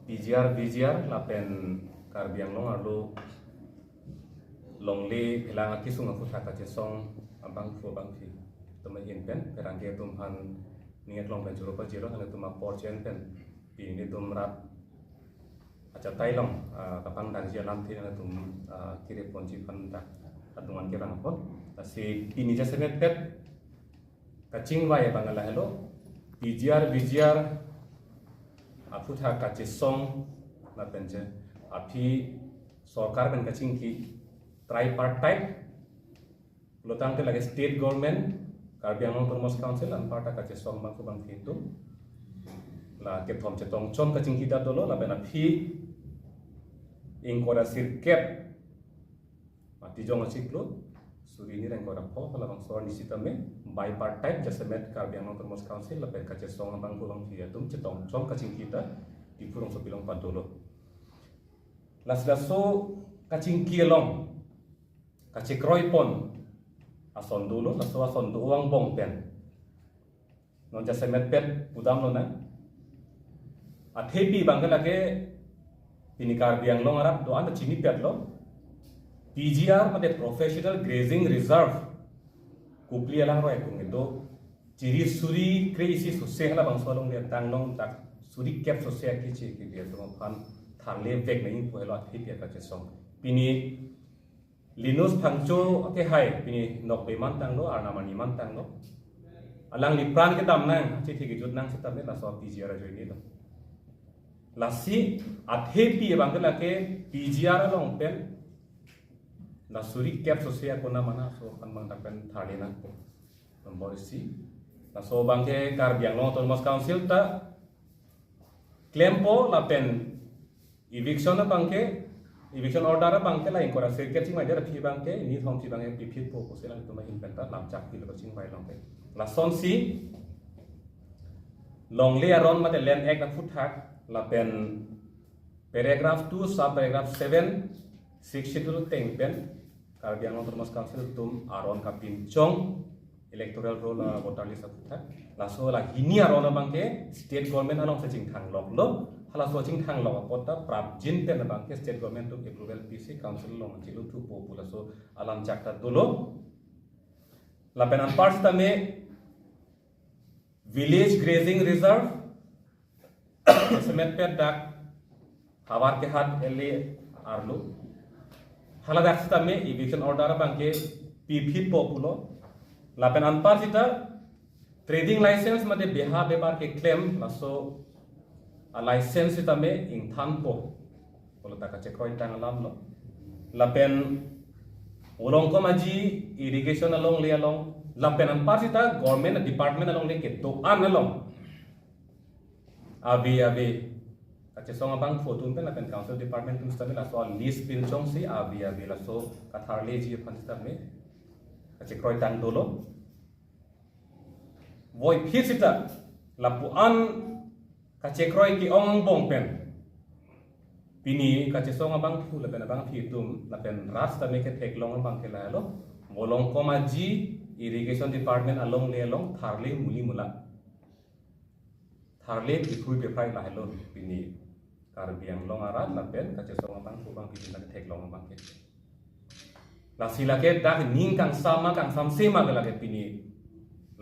PGR VGR lapen karbiang long arlo longli hilang aki sunga futa kace song abang fu abang fi tuma yin pen perangke tumhan ninget long pen juro pa jiro hana tuma porchen pen ini tum rat aca tailong kapang dan jalan ti hana tum kiri ponci panda atungan kirang pot si ini jasa net pet kacing wae bangala hello PGR VGR futa kace song na penje api सरकार kan kacing ki tripartite lotang ke lagi state government Karbi Anglong Autonomous Council an parta kace song bang kubang itu la ke thom che tong chom kacing kita dolo la bena phi ing koda sirket mati jong siklo suri ni reng koda pho la bang sor ni sitame bipartite jasemet Karbi Anglong Autonomous Council la ben kace song bang kubang phi atum che tong chom kacing kita di purong so bilong pa dolo Las-laso kacing kielong kacik roipon ason dulu laso ason duang bong pen non jasa metpet udam lona at happy bangga lage ini Karbi Anglong arab do anda chini pet lo PGR made professional grazing reserve kupli ala roi kung itu ciri suri kreisi susah lah bang solong dia tanglong tak suri cap susah kici dia tu pan thangले vek nei pohelo athi pia ka chesong pini linus phangcho ate hai pini nok be man tang lo arna mani man tang lo alang li pran ke tam nang chi thi gi jut nang sitam ne la so PGR joi ni lo lasi athe pi bang la ke PGR long pen la suri cap so se ko na mana so kan bang tak pen thali na nombor si la so bang ke Karbi Anglong Autonomous Council ta klempo la pen eviction na bangke eviction order na bangke la inkora circuit ching mai dera phi bangke ni thong chi bangke pi phit po ko se lang to mai inventa lam chak pi lo ching bai long pe la son si long le aron ma de land act na foot hak la pen paragraph 2 sub paragraph 7 62 teng pen Karbi Anglong Autonomous Council tum aron ka pin chong electoral roll voter list foot hak la so la hini aron na bangke state government along sa ching thang lok lo hala so ching thang lo pota prap jin te na bangke state government to approval PC council long chilu tu popula so alam chakta dolo la penan parts ta me village grazing reserve semet pet dak hawar ke hat ele arlo hala dak ta me eviction order bangke pipit populo la penan parts ita trading license mate beha bebar ke claim la so a license itame ing thanpo polo taka checkpoint tang lam lo lapen ulong ko maji irrigation along le along lapen an pasita government department along le ke to an along abi kache song abang photun pen lapen council department tum sta la so list pin chong si abi la so katharle ji phansta me kache kroi tang dolo voi phisita lapu an kache kroi ki ong bong pen pini kache song abang thu la pen abang phi tum la pen rasta me ke thek long bang ke la lo molong ko ma ji irrigation department along le along tharle muli mula tharle ki phui pe phai la lo pini Karbi Anglong ara la pen kache song abang thu bang phi la thek long bang ke la sila ke dak ning kang sama kang sam sema ke la ke pini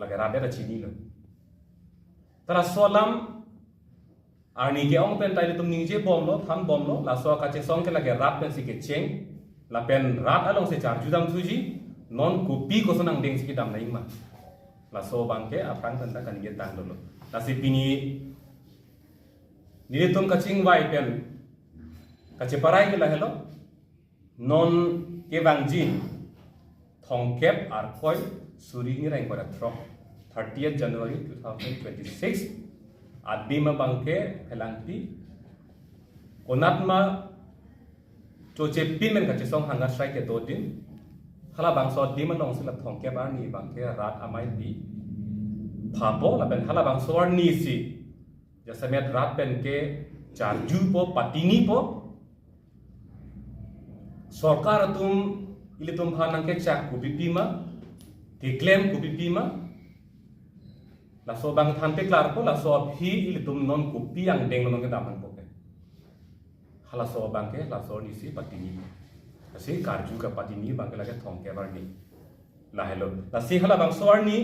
la ke rade ra chini lo tara solam Arni ke ong pen taile tum ningje bom lo than bom lo la so ka che song ke la ke rat pen si ke cheng la pen rat along se char judam thuji non kupi ko sonang ding si dam naing ma la so bang ke apang tan ta kan ge tang lo la si pini ni tum ka ching wai pen ka che parai ke la hello non ke bang ji thong kep ar khoi suri ni rang ko da thro 30th January 2026 Adbima bangke pelangti onatma choche pimen ka chesong hanga strike ke dodin hala bangso diman long sila thongke ba ni bangke rat amai bi thabo la ben hala bangso ni si jasamet rat pen ke charju po patini po sarkar tum ili tum phanang ke chak ku bipima declaim ku bipima laso bang than pe klar ko laso phi il tum non kupi yang deng non ke daman poke halaso bang ke laso ni si patini asi karju ka patini bang ke lage thong ke bar ni la hello la si hala bang sor ni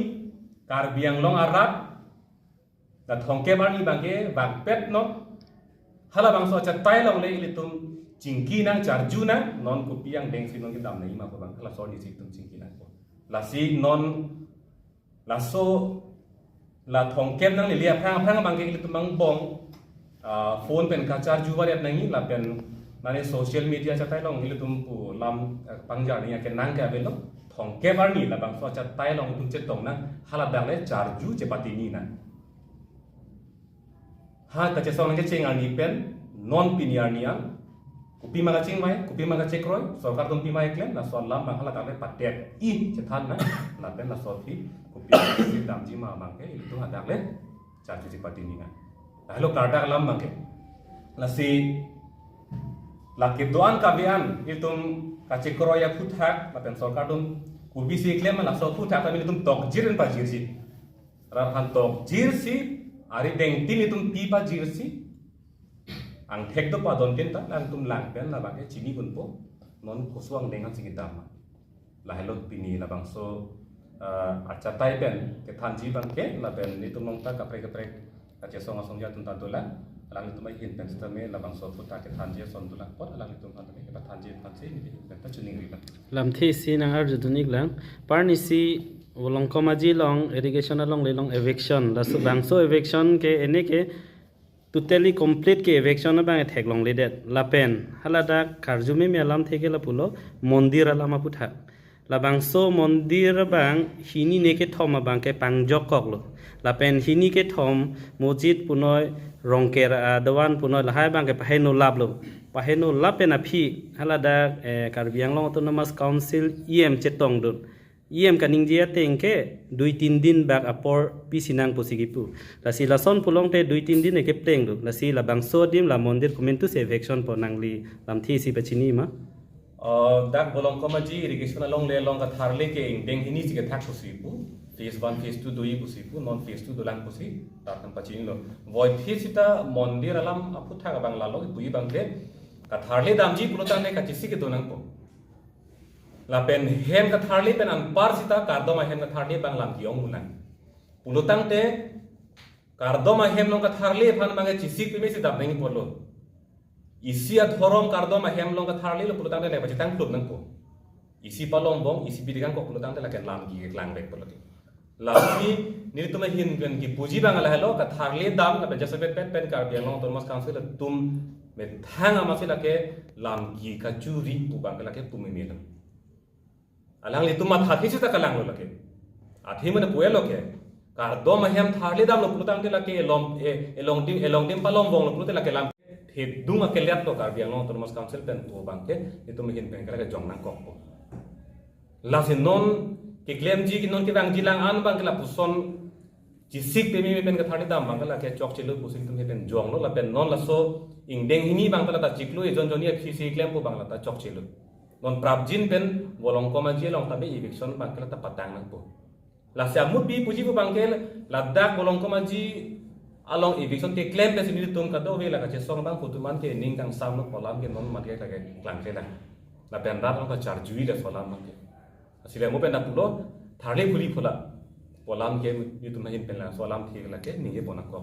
kar biang long arat la thong ke bar ni bang ke bang pet no hala bang so cha tai long le il tum jingki nang charju nang non kupi yang deng si non ke dam nei ma ko bang la so ni si tum jingki nang ko la si non laso la thong kem nang lilia phang bang ke il tum bang bong phone pen ka charju war yat nangi la pen nane social media cha tai long il tum pu lam pangjar ni ke nang ka belo thong ke bar ni la bang so cha tai long tum che tong na hala dang le charju che pati ni na ha ta che song ke ching ani pen non piniar ni an kupi maga ching mai kupi maga che kroi sarkar tum pi mai klem la so lam bang hala dang le patet I che than na la pen la so thi kupi si dam ji ma bang ke il tum ha dang le charju che pati ni na hello karta lam bang ke la si la ke doan ka bian il tum ka che kroi ya phut hak la pen sarkar tum kupi si klem la so phut hak ta il tum tok jiren pa jir si ra han tok jir si ari deng tin il tum pi pa jir si ang thek to pa don tin ta lan tum lang pen la bang ke chini kun po non koswang deng ang singita ma la hello pini la bang so acha tai pen ke than ji bang ke la pen ni tum nong ta ka pre acha song song ja tum ta dola lang tum mai hin pen sta me la bang so puta ke than ji son dola pot lang tum ta ke ba than ji ni pen ta chuning ri ba lam thi si nang ar judunik lang parni si wolong komaji long irrigation along le long eviction la so bang so eviction ke ene ke totally complete ke eviction bang thek long le det la pen halada karjume me alam theke la pulo mondir alama putha la bang so mondir bang hini ne ke thoma bang ke pangjok kok lo la pen hini ke thom mojid punoi rongker dawan punoi la hai bang ke paheno lab lo paheno lab pen aphi halada karbiang long autonomous council em chetong dun em kaning jia tengke 2-3 din bak apor pisinang posigipu la si la son pulong te 2-3 din ke pleng du la si la bang so dim la mondir komentu se eviction po nangli lam thi si pachini ma dak bolong komaji irrigation along le long ka tharle ke deng hini si ke thak posipu phase 1 phase 2 doi posipu non phase 2 dolang posi ta kan pachini lo void phase sita mondir alam apu thak bang la lo pui bang ke ka tharle damji pulotang ne ka chisi ke donang po la pen hem ka tharli pen an par sita kardoma hem ka tharli bang lam kiong mulan pulutang te kardoma hem long ka tharli phan bang chisi pe me si dam nang porlo isia thorom kardoma hem long ka tharli lo pulutang te le pa chitang klub nang ko isi palong bong isi bidigang ko pulutang te la ken lam ki klang rek porlo la ni ni tum hin pen ki puji bang la hello ka tharli dam la pe jasabet pen kar biang long tormas council tum me thang ama se la ke lam ki ka churi pu bang la ke pumi me alang li tumat hathi sita kalang lo lake athi mane puel loke kar do mahem tharli dam lo pulutang te lake elong dim palong bong lo pulte lake lam the dunga ke liat to kar biang no tormas council pen to bangke itu mehin pen kala jong nang kok la sin non ke claim ji ki non ke bang jilang an bang kala puson jisik pe mi pen ka tharli dam bang kala ke chok chelo pusing tum pen jong lo la pen non la so ingdeng hini bang kala ta chiklo e jon joni pc claim po bang la ta chok chelo non prabjin pen bolong komaji long tabe eviction bangkel ta patang nang po la samut bi puji po bangkel ladak bolong komaji along eviction ke claim pe sini tum ka do ve la ka che song bang putuman ke ning kang sam no polam ke non mat ke ka klang ke la pen rat ka charjui le solam bang ke asile mo pen na pulo tharle puli phula polam ke ni tum hin pen la solam thi la ke ni e bonak ko